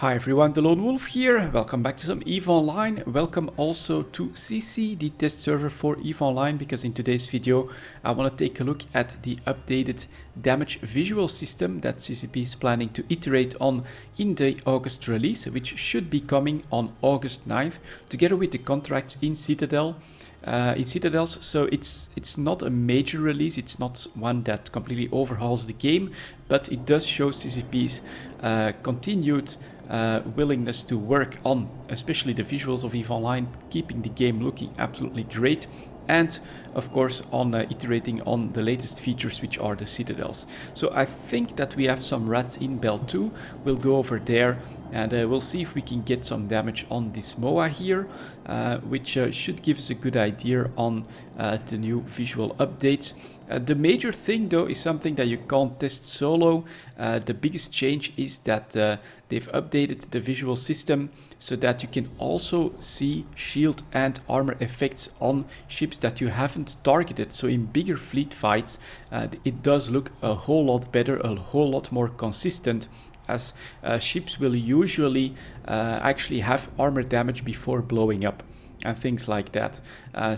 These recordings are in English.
Hi everyone, delonewolf here. Welcome back to some EVE Online. Welcome also to sisi, the test server for EVE Online, because in today's video I want to take a look at the updated damage visual system that CCP is planning to iterate on in the August release, which should be coming on August 9th, together with the contracts in Citadels. So it's not a major release, it's not one that completely overhauls the game, but it does show CCP's continued willingness to work on especially the visuals of EVE Online, keeping the game looking absolutely great, and of course on iterating on the latest features, which are the Citadels. So I think that we have some rats in Bell 2. We'll go over there and we'll see if we can get some damage on this MOA here, which should give us a good idea on the new visual updates. The major thing though is something that you can't test solo. The biggest change is that they've updated the visual system so that you can also see shield and armor effects on ships that you haven't targeted. So in bigger fleet fights, it does look a whole lot better, a whole lot more consistent, as ships will usually actually have armor damage before blowing up and things like that.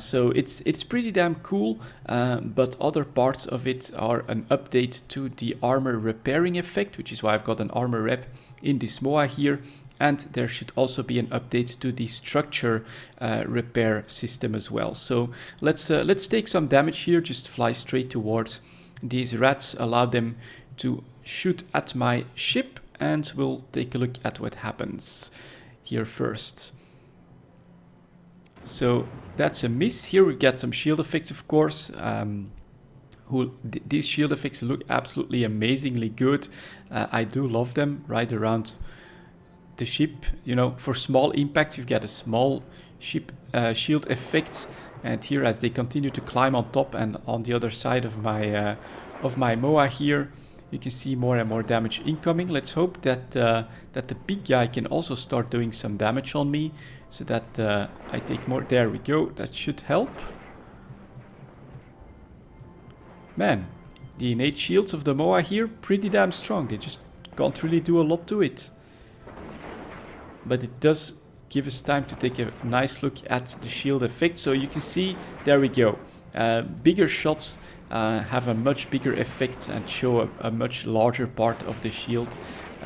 So it's pretty damn cool, but other parts of it are an update to the armor repairing effect, which is why I've got an armor rep in this MOA here. And there should also be an update to the structure repair system as well. So let's take some damage here. Just fly straight towards these rats, allow them to shoot at my ship, and we'll take a look at what happens here first. So that's a miss. Here we get some shield effects, of course. These shield effects look absolutely amazingly good. I do love them right around the ship. You know, for small impacts, you've got a small ship shield effect. And here, as they continue to climb on top and on the other side of my MOA here, you can see more and more damage incoming. Let's hope that that the big guy can also start doing some damage on me, so that I take more. There we go. That should help. Man, the innate shields of the MOA here, pretty damn strong. They just can't really do a lot to it. But it does give us time to take a nice look at the shield effect. So you can see, there we go. Bigger shots have a much bigger effect and show a much larger part of the shield.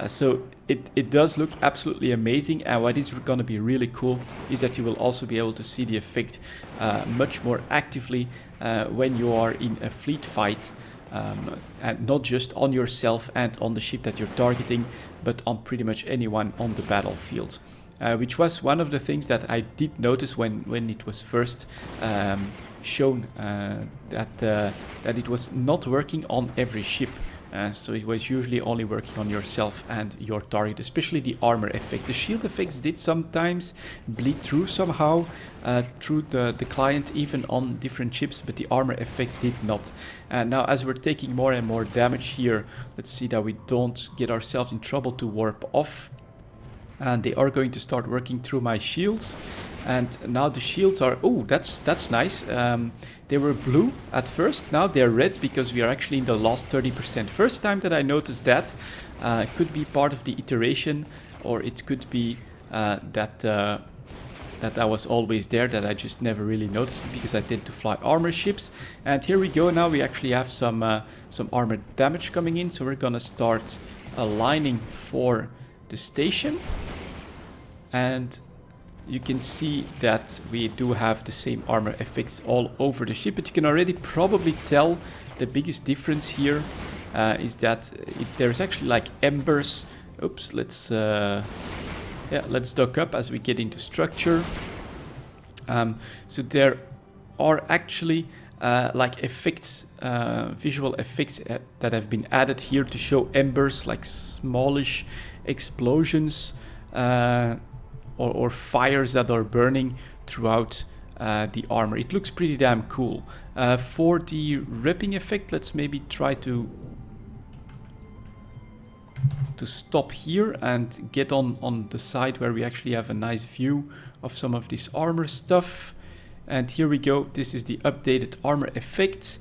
So it does look absolutely amazing, and what is going to be really cool is that you will also be able to see the effect much more actively when you are in a fleet fight, and not just on yourself and on the ship that you're targeting, but on pretty much anyone on the battlefield. Which was one of the things that I did notice when it was first shown, that it was not working on every ship. So it was usually only working on yourself and your target, especially the armor effects. The shield effects did sometimes bleed through somehow through the client, even on different ships, but the armor effects did not. And now, as we're taking more and more damage here, let's see that we don't get ourselves in trouble to warp off. And they are going to start working through my shields. And now the shields are... Oh, that's nice. They were blue at first. Now they're red because we are actually in the last 30%. First time that I noticed that. Could be part of the iteration, or it could be that I was always there, that I just never really noticed it because I tend to fly armor ships. And here we go. Now we actually have some armor damage coming in. So we're gonna start aligning for the station, and you can see that we do have the same armor effects all over the ship, but you can already probably tell the biggest difference here is that there's actually like embers. Oops, let's dock up as we get into structure. So there are actually like effects, visual effects that have been added here to show embers, like smallish explosions or fires that are burning throughout the armor. It looks pretty damn cool. For the repping effect, let's maybe try to stop here and get on the side where we actually have a nice view of some of this armor stuff. And here we go. This is the updated armor effect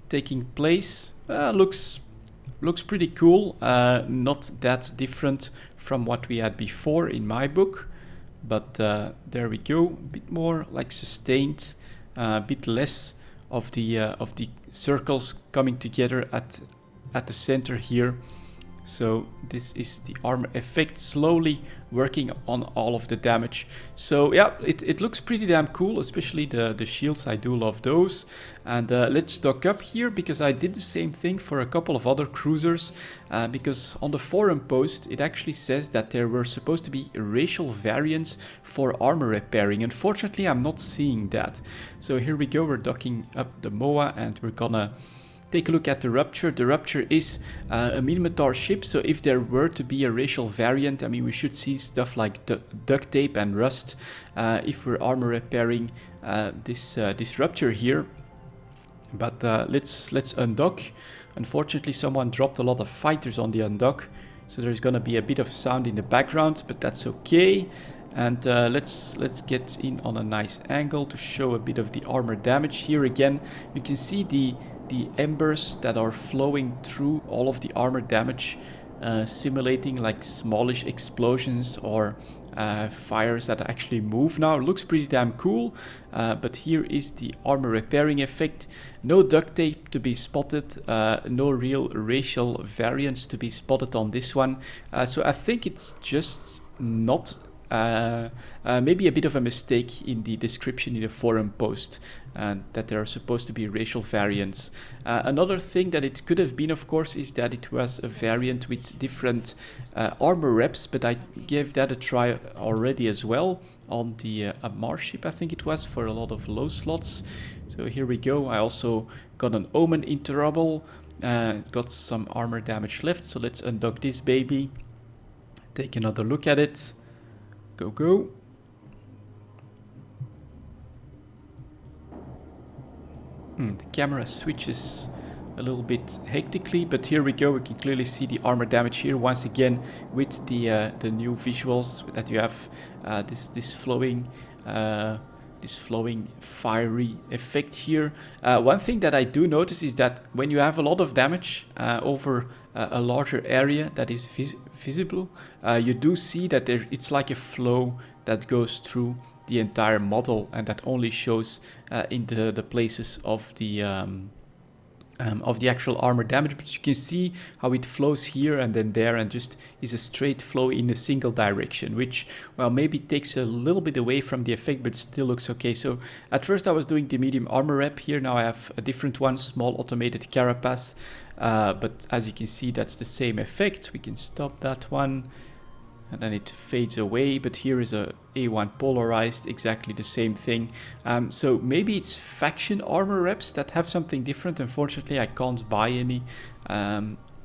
taking place. Looks looks pretty cool. Not that different from what we had before in my book, but there we go. A bit more like sustained, a bit less of the circles coming together at the center here. So this is the armor effect, slowly working on all of the damage. So yeah, it looks pretty damn cool, especially the shields. I do love those. And let's dock up here, because I did the same thing for a couple of other cruisers. Because on the forum post, it actually says that there were supposed to be racial variants for armor repairing. Unfortunately, I'm not seeing that. So here we go, we're docking up the MOA, and we're gonna take a look at the Rupture. The Rupture is a Minotaur ship, so if there were to be a racial variant, I mean, we should see stuff like duct tape and rust if we're armor repairing this Rupture here. But let's undock. Unfortunately, someone dropped a lot of fighters on the undock, so there's gonna be a bit of sound in the background, but that's okay. And let's get in on a nice angle to show a bit of the armor damage. Here again, you can see the embers that are flowing through all of the armor damage, simulating like smallish explosions or fires that actually move now. It looks pretty damn cool, but here is the armor repairing effect. No duct tape to be spotted, no real racial variance to be spotted on this one. So I think it's just not maybe a bit of a mistake in the description in the forum post, that there are supposed to be racial variants. Another thing that it could have been, of course, is that it was a variant with different armor reps, but I gave that a try already as well on the Mars ship, I think it was, for a lot of low slots. So here we go. I also got an Omen into rubble. It's got some armor damage left, so let's undock this baby, take another look at it. Go, go. The camera switches a little bit hectically, but here we go. We can clearly see the armor damage here once again with the new visuals that you have. This flowing fiery effect here. One thing that I do notice is that when you have a lot of damage over a larger area that is visible, you do see that it's like a flow that goes through the entire model, and that only shows in the places of the actual armor damage. But you can see how it flows here and then there, and just is a straight flow in a single direction, which, well, maybe takes a little bit away from the effect, but still looks okay. So at first I was doing the medium armor rep. Here now I have a different one, small automated carapace. But as you can see, that's the same effect. We can stop that one, and then it fades away. But here is a A1 polarized, exactly the same thing. So maybe it's faction armor reps that have something different. Unfortunately, I can't buy any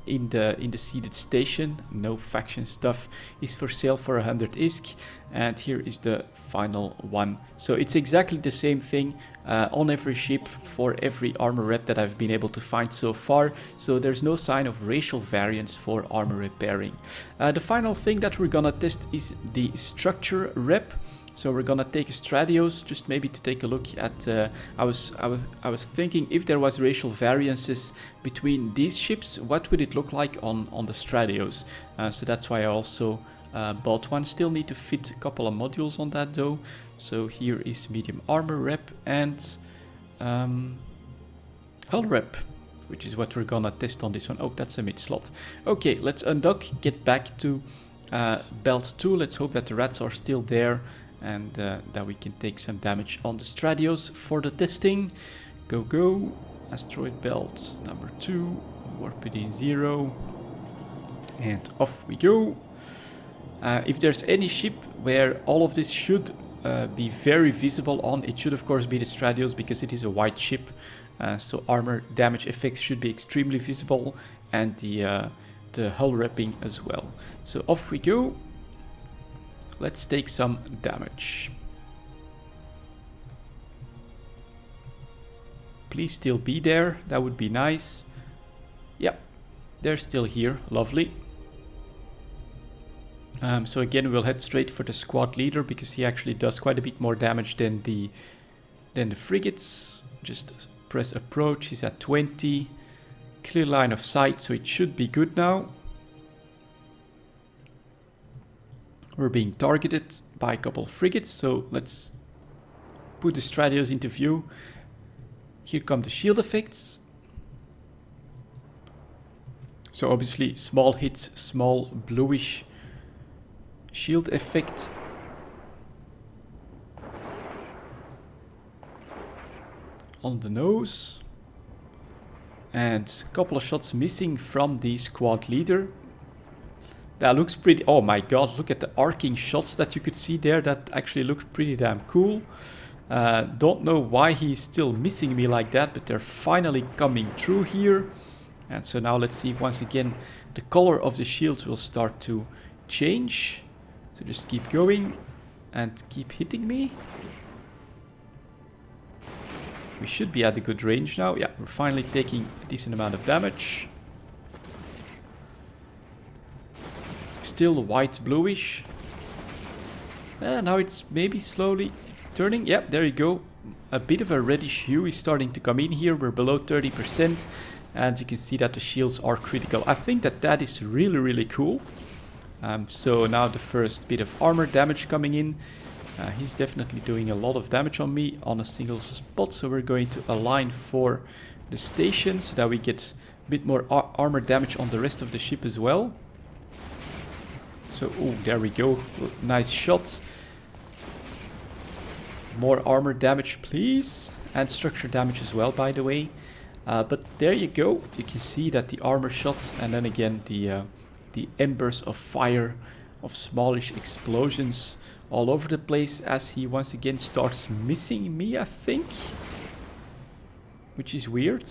in the seated station. No faction stuff is for sale for 100 ISK. And here is the final one. So it's exactly the same thing on every ship for every armor rep that I've been able to find so far. So there's no sign of racial variance for armor repairing. The final thing that we're gonna test is the structure rep. So we're gonna take a Stradios, just maybe to take a look at. I was thinking if there was racial variances between these ships, what would it look like on the Stradios? So that's why I also bought one. Still need to fit a couple of modules on that though. So here is medium armor rep and hull rep, which is what we're gonna test on this one. Oh, that's a mid slot. Okay, let's undock, get back to belt 2. Let's hope that the rats are still there, and that we can take some damage on the Stradios for the testing. Go, go. Asteroid belt number 2. Warp within 0. And off we go. If there's any ship where all of this should be very visible on, it should of course be the Stradios, because it is a white ship. So armor damage effects should be extremely visible, and the hull wrapping as well. So off we go. Let's take some damage. Please still be there, that would be nice. Yeah, they're still here, lovely. So again, we'll head straight for the squad leader, because he actually does quite a bit more damage than the frigates. Just press approach, he's at 20. clear line of sight, so it should be good now. We're being targeted by a couple of frigates, so let's put the Stradios into view. Here come the shield effects. So obviously small hits, small bluish shield effect. On the nose. And a couple of shots missing from the squad leader. That looks pretty... Oh my god, look at the arcing shots that you could see there. That actually looked pretty damn cool. Don't know why he's still missing me like that, but they're finally coming through here. And so now let's see if once again the color of the shields will start to change. So just keep going and keep hitting me. We should be at a good range now. Yeah, we're finally taking a decent amount of damage. Still white bluish. Now it's maybe slowly turning. Yep, there you go. A bit of a reddish hue is starting to come in here. We're below 30%. And you can see that the shields are critical. I think that that is really, really cool. So now the first bit of armor damage coming in. He's definitely doing a lot of damage on me on a single spot. So we're going to align for the station so that we get a bit more armor damage on the rest of the ship as well. So, oh, there we go. Nice shot. More armor damage, please. And structure damage as well, by the way. But there you go. You can see that the armor shots and then again the embers of fire, of smallish explosions all over the place as he once again starts missing me, I think. Which is weird.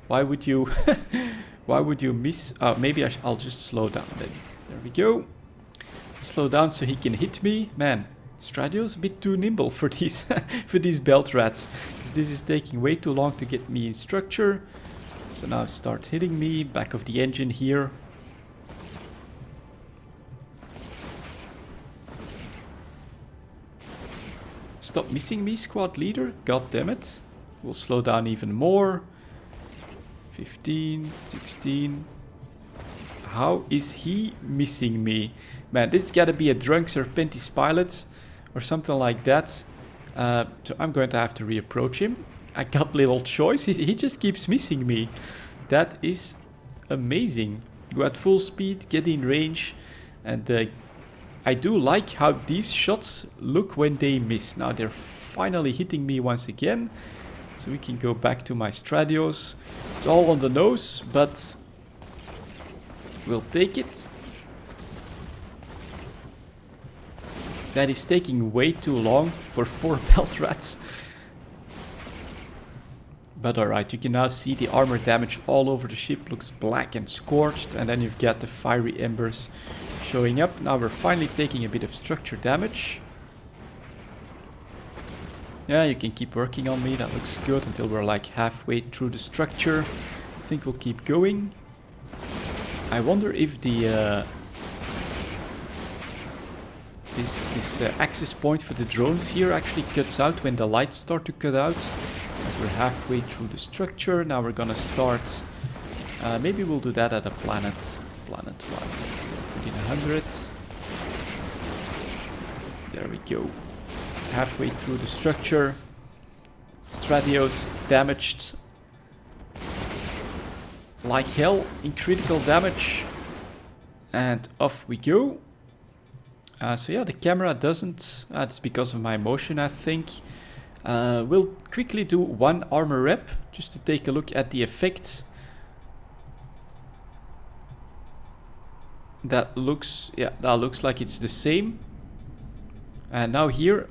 Why would you why would you miss? Maybe I'll just slow down then. There we go. Slow down so he can hit me. Man, Stradio's a bit too nimble for these for these belt rats. Because this is taking way too long to get me in structure. So now start hitting me. Back of the engine here. Stop missing me, squad leader. God damn it. We'll slow down even more. 15, 16. How is he missing me? Man, this gotta be a drunk Serpentis pilot or something like that. So I'm going to have to reapproach him. I got little choice. He just keeps missing me. That is amazing. Go at full speed, get in range. And I do like how these shots look when they miss. Now they're finally hitting me once again. So we can go back to my Stradios. It's all on the nose, but we'll take it. That is taking way too long for 4 belt rats. But alright, you can now see the armor damage all over the ship. Looks black and scorched. And then you've got the fiery embers showing up. Now we're finally taking a bit of structure damage. Yeah, you can keep working on me. That looks good until we're like halfway through the structure. I think we'll keep going. I wonder if the this access point for the drones here actually cuts out when the lights start to cut out. As we're halfway through the structure, now we're gonna start. Maybe we'll do that at a planet. Planet 1. Put in 100. There we go. Halfway through the structure. Stradios damaged like hell in critical damage. And off we go. So yeah, the camera doesn't... it's because of my motion, I think. We'll quickly do one armor rep, just to take a look at the effects. That looks like it's the same. And now here,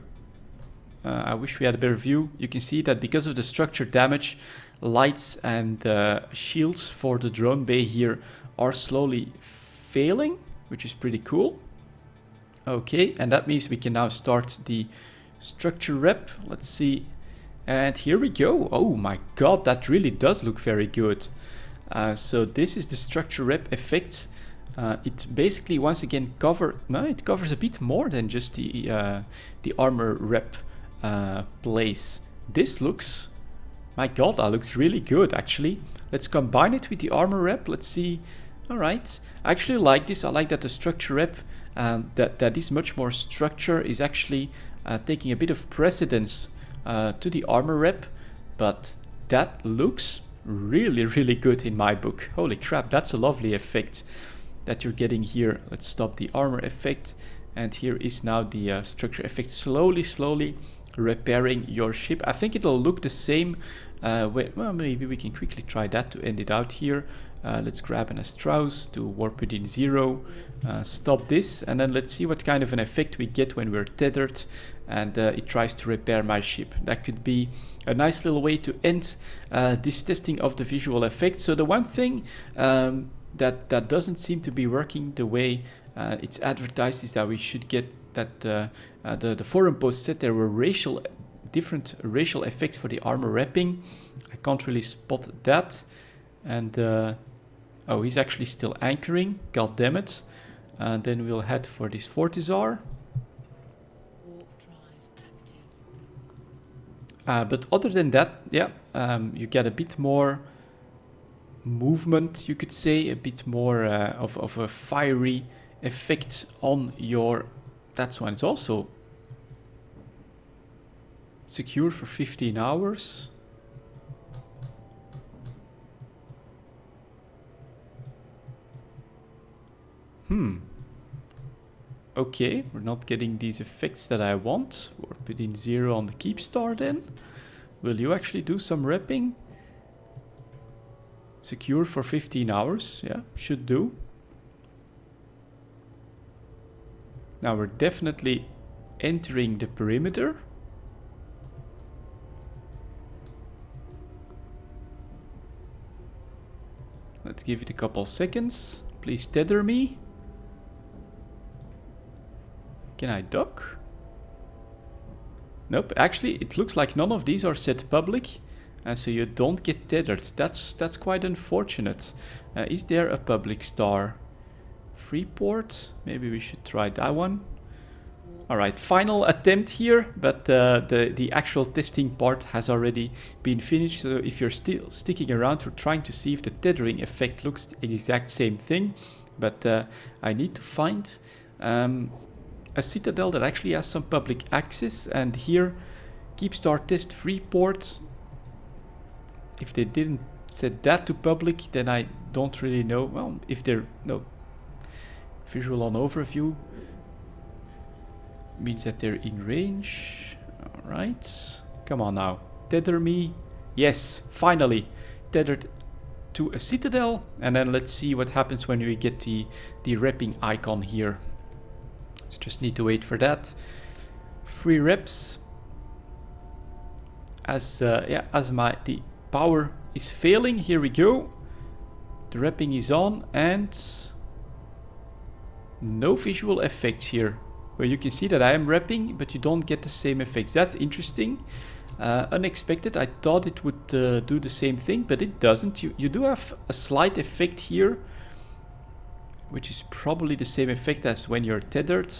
I wish we had a better view. You can see that because of the structure damage, lights and shields for the drone bay here are slowly failing, which is pretty cool. Okay, and that means we can now start the structure rep. Let's see. And here we go. Oh my god, that really does look very good. So this is the structure rep effect. It basically once again it covers a bit more than just the armor rep place. This looks My god, that looks really good actually. Let's combine it with the armor rep. Let's see. Alright, I actually like this. I like that the structure rep, that is much more structure, is actually taking a bit of precedence to the armor rep. But that looks really, really good in my book. Holy crap, that's a lovely effect that you're getting here. Let's stop the armor effect. And here is now the structure effect, slowly repairing your ship. I think it'll look the same. Well, maybe we can quickly try that to end it out here. Let's grab an Strauss to warp within 0. Stop this, and then let's see what kind of an effect we get when we're tethered and it tries to repair my ship. That could be a nice little way to end this testing of the visual effects. So the one thing that doesn't seem to be working the way it's advertised is that we should get that the forum post said there were different racial effects for the armor wrapping. I can't really spot that. And oh, he's actually still anchoring. God damn it. And then we'll head for this Fortizar. But other than that, yeah, you get a bit more movement, you could say, a bit more of a fiery effect on your... That one is also secure for 15 hours. Okay, we're not getting these effects that I want. We're putting 0 on the keep star then. Will you actually do some repping? Secure for 15 hours. Yeah, should do. Now we're definitely entering the perimeter. Let's give it a couple seconds. Please tether me. Can I dock? Nope, actually it looks like none of these are set public, so you don't get tethered. That's quite unfortunate. Is there a public star? Freeport? Maybe we should try that one. Alright, final attempt here, but the actual testing part has already been finished. So if you're still sticking around, we're trying to see if the tethering effect looks the exact same thing. But I need to find a citadel that actually has some public access, and here Keepstar Test Freeport. If they didn't set that to public, then I don't really know. Well, if they're no visual on overview means that they're in range. All right, come on now, tether me. Yes, finally tethered to a citadel, and then let's see what happens when we get the repping icon here. Just need to wait for that. 3 reps. As the power is failing, here we go. The repping is on, and no visual effects here. Where you can see that I am repping, but you don't get the same effects. That's interesting. Unexpected. I thought it would do the same thing, but it doesn't. You do have a slight effect here, which is probably the same effect as when you're tethered,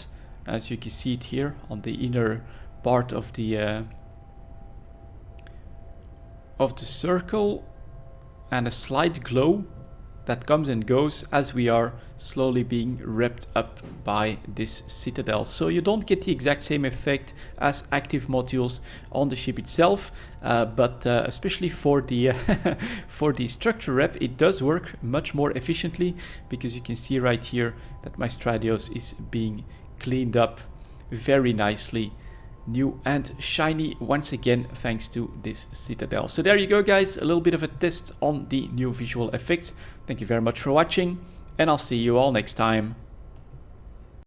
as you can see it here on the inner part of the circle, and a slight glow that comes and goes as we are slowly being wrapped up by this citadel. So you don't get the exact same effect as active modules on the ship itself, but especially for the for the structure rep, it does work much more efficiently, because you can see right here that my Stradios is being cleaned up very nicely, new and shiny once again, thanks to this citadel. So there you go, guys, a little bit of a test on the new visual effects. Thank you very much for watching, and I'll see you all next time.